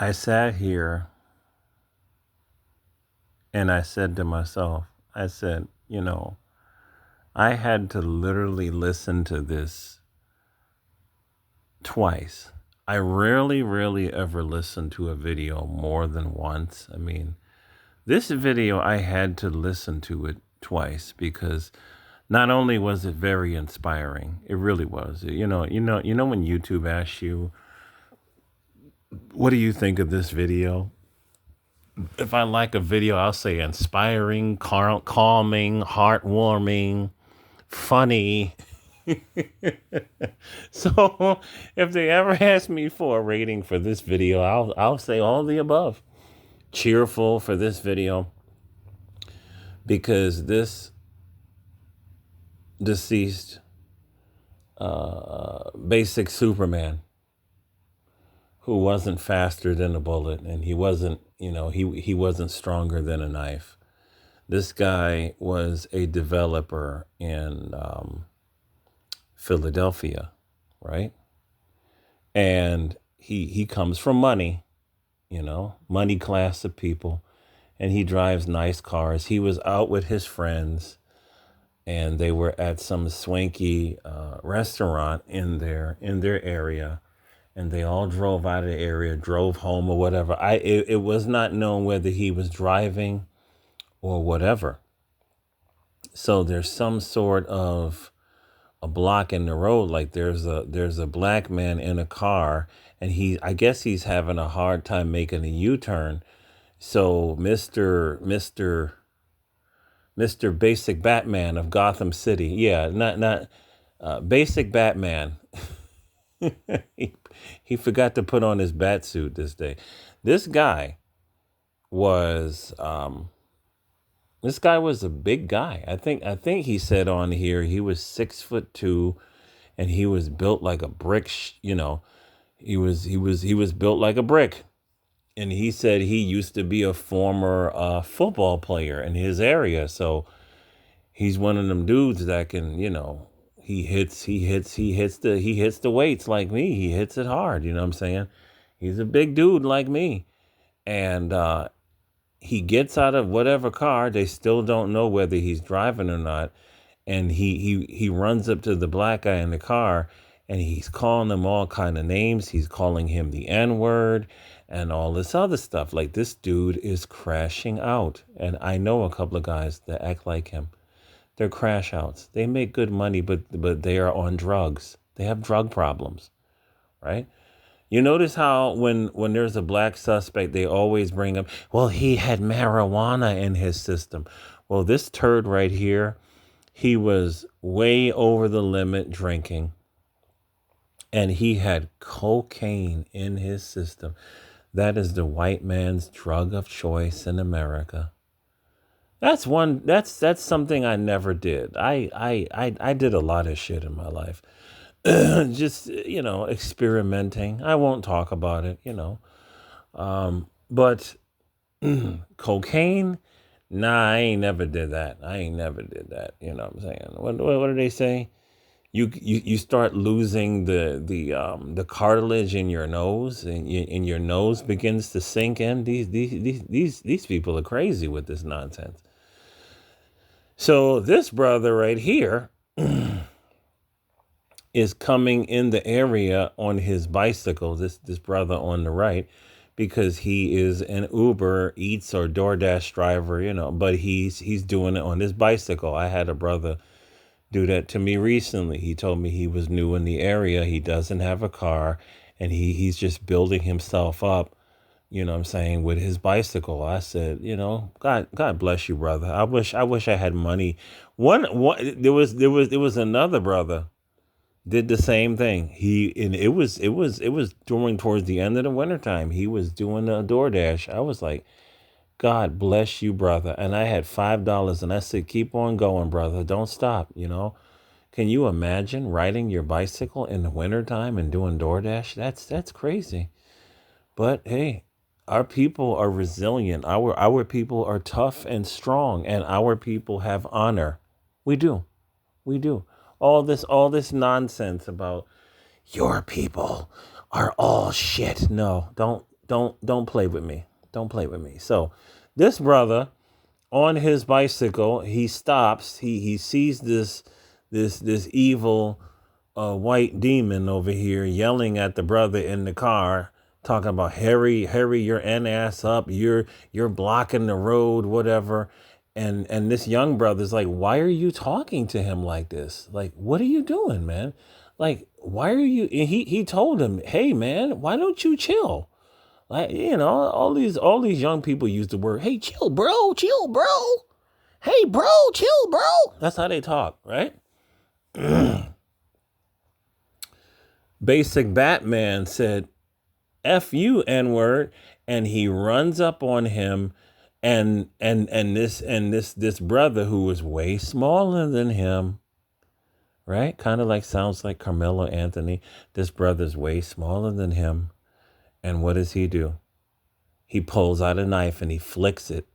I sat here and I said to myself, I said, I had to literally listen to this twice. I rarely ever listen to a video more than once. I mean, this video, I had to listen to it twice because not only was it very inspiring, it really was. You know when YouTube asks you, "What do you think of this video?" If I like a video, I'll say inspiring, calming, heartwarming, funny. So if they ever ask me for a rating for this video, I'll say all the above. Cheerful for this video because this deceased basic Superman who wasn't faster than a bullet and he wasn't, he wasn't stronger than a knife. This guy was a developer in Philadelphia, right? And he comes from money, money class of people, and he drives nice cars. He was out with his friends, and they were at some swanky restaurant in their area, and they all drove out of the area, drove home or whatever. It was not known whether he was driving or whatever. So there's some sort of a block in the road, like there's a black man in a car, and I guess he's having a hard time making a U-turn. So Mr. Basic Batman of Gotham City, yeah, not Basic Batman. he, he forgot to put on his bat suit this day. This guy was this guy was a big guy. I think he said on here he was 6'2", and he was built like a brick. He was built like a brick. And he said he used to be a former football player in his area. So he's one of them dudes that can, he hits the weights like me. He hits it hard. You know what I'm saying? He's a big dude like me. And he gets out of whatever car. They still don't know whether he's driving or not. And he runs up to the black guy in the car, and he's calling him all kind of names. He's calling him the N-word and all this other stuff. Like, this dude is crashing out. And I know a couple of guys that act like him. They're crash outs. They make good money, but they are on drugs. They have drug problems, right? You notice how when there's a black suspect, they always bring up, well, he had marijuana in his system. Well, this turd right here, he was way over the limit drinking, and he had cocaine in his system. That is the white man's drug of choice in America. That's something I never did. I did a lot of shit in my life. Just, experimenting. I won't talk about it, but cocaine, nah, I ain't never did that. I ain't never did that. You know what I'm saying? What do they say? You start losing the cartilage in your nose, and your nose begins to sink in. These people are crazy with this nonsense. So this brother right here is coming in the area on his bicycle. This brother on the right, because he is an Uber Eats or DoorDash driver, but he's doing it on his bicycle. I had a brother do that to me recently. He told me he was new in the area. He doesn't have a car, and he's just building himself up, what I'm saying, with his bicycle. I said, God bless you, brother. I wish I had money. One there was another brother did the same thing. It was during towards the end of the wintertime. He was doing a DoorDash. I was like, God bless you, brother. And I had $5, and I said, keep on going, brother. Don't stop. Can you imagine riding your bicycle in the wintertime and doing DoorDash? That's crazy. But hey, our people are resilient. Our people are tough and strong, and our people have honor. We do. We do. All this nonsense about your people are all shit. No, Don't play with me. Don't play with me. So this brother on his bicycle, he stops. He sees this evil white demon over here yelling at the brother in the car, talking about hurry your ass up. You're blocking the road, whatever. And this young brother's like, why are you talking to him like this? Like, what are you doing, man? Like, why are you? And he told him, hey man, why don't you chill? Like, all these young people use the word, hey, chill, bro, chill, bro. Hey, bro, chill, bro. That's how they talk, right? Basic Batman said, F you, N-word, and he runs up on him, and this brother who was way smaller than him, right? Kind of like sounds like Carmelo Anthony. This brother's way smaller than him. And what does he do? He pulls out a knife and he flicks it.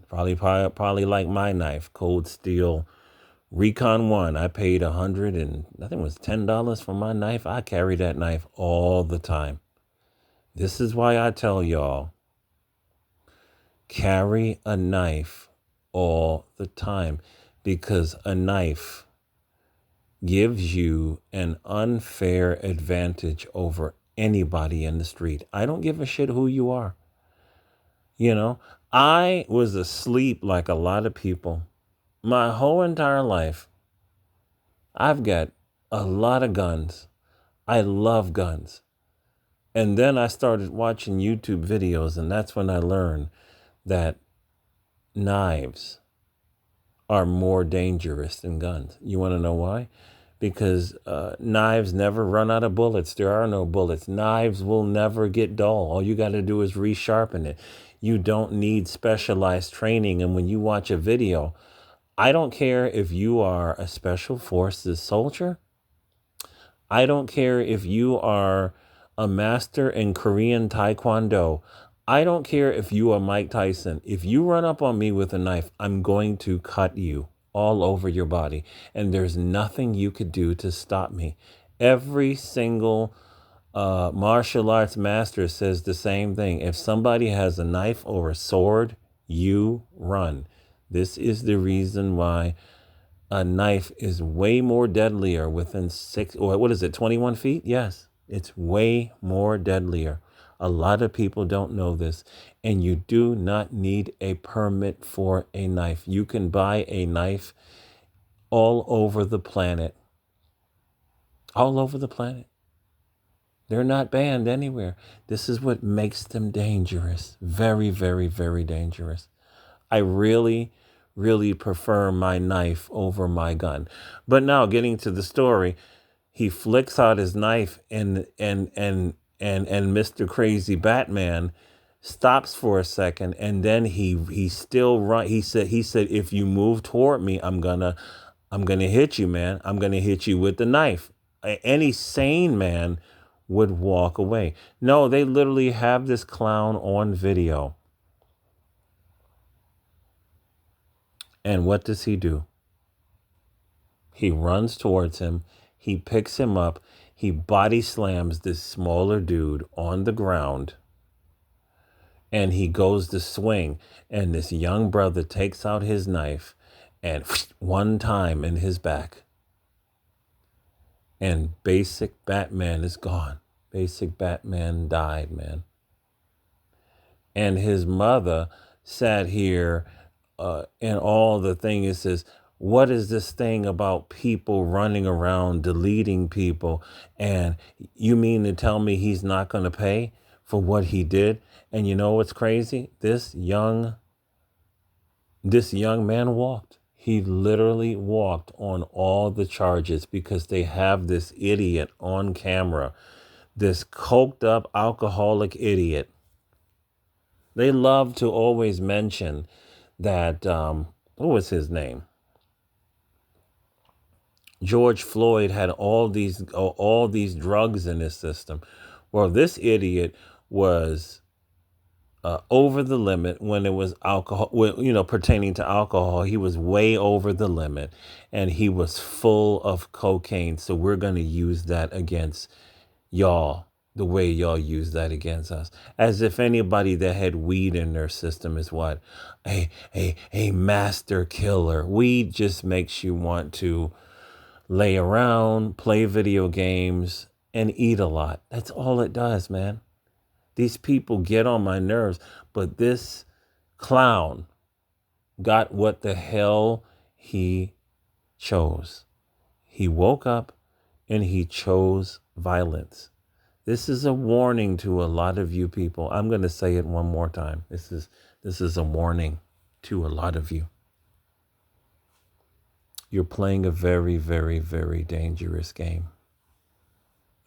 Probably like my knife, Cold Steel Recon 1. I paid $100 and I think it was $10 for my knife. I carry that knife all the time. This is why I tell y'all, carry a knife all the time, because a knife gives you an unfair advantage over anybody in the street. I don't give a shit who you are. I was asleep like a lot of people my whole entire life. I've got a lot of guns. I love guns. And then I started watching YouTube videos, and that's when I learned that knives are more dangerous than guns. You want to know why? Because knives never run out of bullets. There are no bullets. Knives will never get dull. All you got to do is resharpen it. You don't need specialized training. And when you watch a video, I don't care if you are a special forces soldier. I don't care if you are a master in Korean Taekwondo. I don't care if you are Mike Tyson. If you run up on me with a knife, I'm going to cut you all over your body. And there's nothing you could do to stop me. Every single martial arts master says the same thing. If somebody has a knife or a sword, you run. This is the reason why a knife is way more deadlier within 21 feet? Yes, it's way more deadlier. A lot of people don't know this, and you do not need a permit for a knife. You can buy a knife all over the planet. All over the planet. They're not banned anywhere. This is what makes them dangerous. Very, very, very dangerous. I really, really prefer my knife over my gun. But now getting to the story, he flicks out his knife and Mr. Crazy Batman stops for a second, and then he still run. He said if you move toward me, I'm gonna hit you, man. I'm gonna hit you with the knife. Any sane man would walk away. No, they literally have this clown on video. And what does he do? He runs towards him. He picks him up. He body slams this smaller dude on the ground. And he goes to swing. And this young brother takes out his knife and one time in his back. And Basic Batman is gone. Basic Batman died, man. And his mother sat here and all the thing is this, what is this thing about people running around deleting people? And you mean to tell me he's not going to pay for what he did? And you know what's crazy? This young man walked. He literally walked on all the charges because they have this idiot on camera, this coked up alcoholic idiot. They love to always mention that, what was his name? George Floyd had all these drugs in his system. Well, this idiot was over the limit when it was alcohol, pertaining to alcohol. He was way over the limit and he was full of cocaine. So we're going to use that against y'all the way y'all use that against us. As if anybody that had weed in their system is what? A master killer. Weed just makes you want to lay around, play video games, and eat a lot. That's all it does, man. These people get on my nerves, but this clown got what the hell he chose. He woke up and he chose violence. This is a warning to a lot of you people. I'm going to say it one more time. This is a warning to a lot of you. You're playing a very, very, very dangerous game.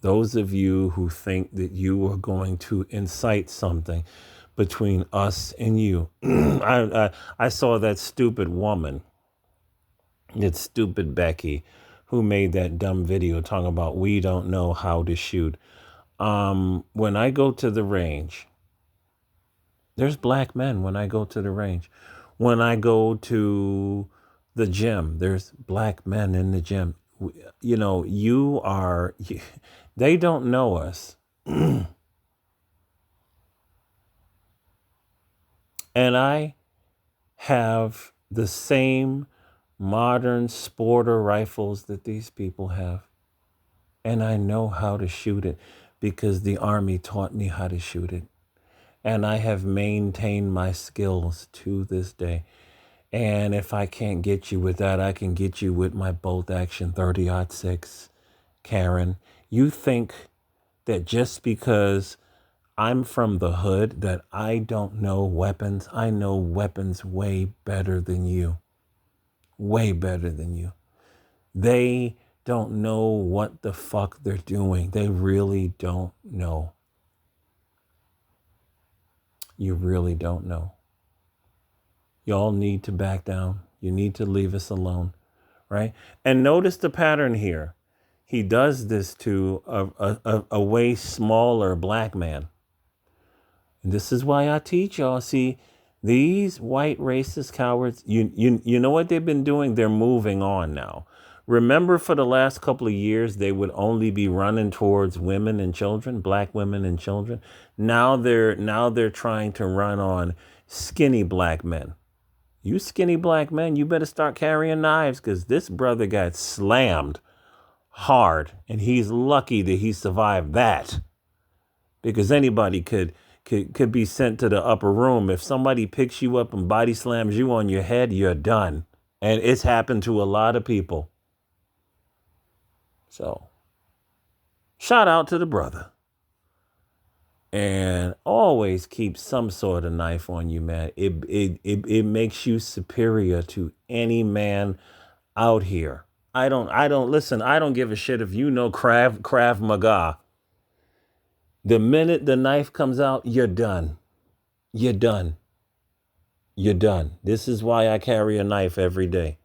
Those of you who think that you are going to incite something between us and you. I saw that stupid woman, that stupid Becky, who made that dumb video talking about we don't know how to shoot. When I go to the range, there's black men when I go to the range. When I go to the gym, there's black men in the gym. You know, they don't know us. And I have the same modern sporter rifles that these people have. And I know how to shoot it because the Army taught me how to shoot it. And I have maintained my skills to this day. And if I can't get you with that, I can get you with my bolt action 30-06. Karen, you think that just because I'm from the hood that I don't know weapons? I know weapons way better than you. Way better than you. They don't know what the fuck they're doing. They really don't know. You really don't know. Y'all need to back down. You need to leave us alone, right? And notice the pattern here. He does this to a way smaller black man. And this is why I teach y'all. See, these white racist cowards, you know what they've been doing? They're moving on now. Remember, for the last couple of years, they would only be running towards women and children, black women and children. Now they're trying to run on skinny black men. You skinny black men, you better start carrying knives, because this brother got slammed hard, and he's lucky that he survived that. Because anybody could be sent to the upper room. If somebody picks you up and body slams you on your head, you're done. And it's happened to a lot of people. So, shout out to the brother. And always keep some sort of knife on you, man. It makes you superior to any man out here. I don't give a shit if you know Krav Maga. The minute the knife comes out, you're done. You're done. You're done. This is why I carry a knife every day.